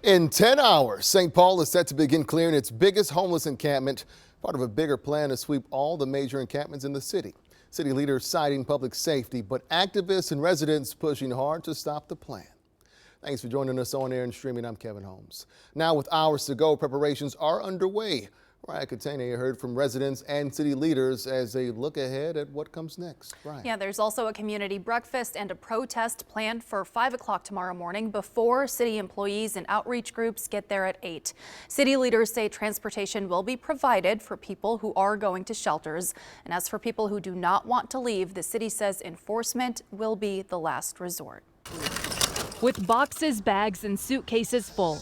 In 10 hours, St. Paul is set to begin clearing its biggest homeless encampment, part of a bigger plan to sweep all the major encampments in the city. City leaders citing public safety, but activists and residents pushing hard to stop the plan. Thanks for joining us on air and streaming. I'm Kevin Holmes. Now, with hours to go, preparations are underway. Ryan Katane heard from residents and city leaders as they look ahead at what comes next. Ryan. Yeah, there's also a community breakfast and a protest planned for 5 o'clock tomorrow morning before city employees and outreach groups get there at 8. City leaders say transportation will be provided for people who are going to shelters. And as for people who do not want to leave, the city says enforcement will be the last resort. With boxes, bags, and suitcases full,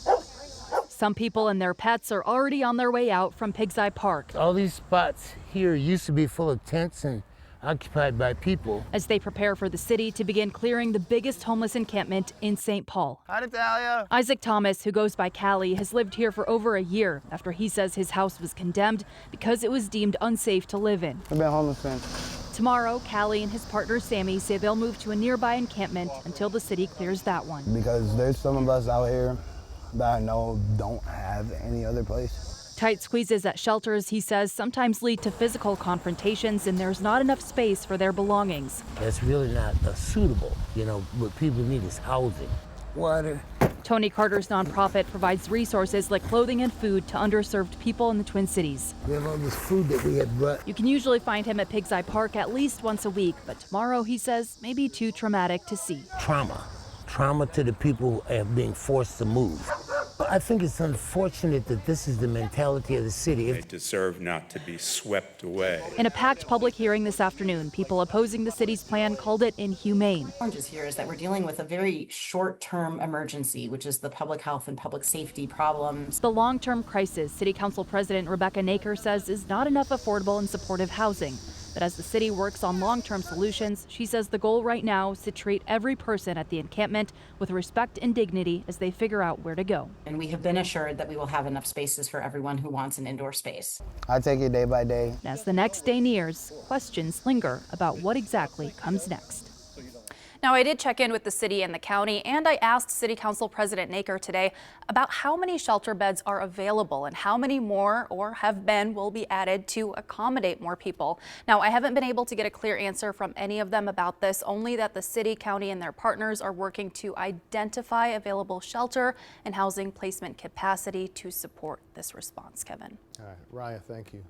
some people and their pets are already on their way out from Pig's Eye Park. All these spots here used to be full of tents and occupied by people. As they prepare for the city to begin clearing the biggest homeless encampment in St. Paul. Hi, Natalia. Isaac Thomas, who goes by Callie, has lived here for over a year after he says his house was condemned because it was deemed unsafe to live in. I've been homeless since. Tomorrow, Callie and his partner Sammy say they'll move to a nearby encampment until the city clears that one. Because there's some of us out here that I know don't have any other place. Tight squeezes at shelters, he says, sometimes lead to physical confrontations and there's not enough space for their belongings. That's really not suitable. You know, what people need is housing, water. Tony Carter's nonprofit provides resources like clothing and food to underserved people in the Twin Cities. We have all this food that we had brought. You can usually find him at Pig's Eye Park at least once a week, but tomorrow, he says, may be too traumatic to see. Trauma to the people being forced to move. I think it's unfortunate that this is the mentality of the city. They deserve not to be swept away. In a packed public hearing this afternoon, people opposing the city's plan called it inhumane. The challenge here is that we're dealing with a very short-term emergency, which is the public health and public safety problems. The long-term crisis, City Council President Rebecca Naker says, is not enough affordable and supportive housing. But as the city works on long-term solutions, she says the goal right now is to treat every person at the encampment with respect and dignity as they figure out where to go. And we have been assured that we will have enough spaces for everyone who wants an indoor space. I take it day by day. As the next day nears, questions linger about what exactly comes next. Now, I did check in with the city and the county, and I asked City Council President Naker today about how many shelter beds are available and how many more or have been will be added to accommodate more people. Now, I haven't been able to get a clear answer from any of them about this, only that the city, county, and their partners are working to identify available shelter and housing placement capacity to support this response. Kevin. All right, Ryan, thank you.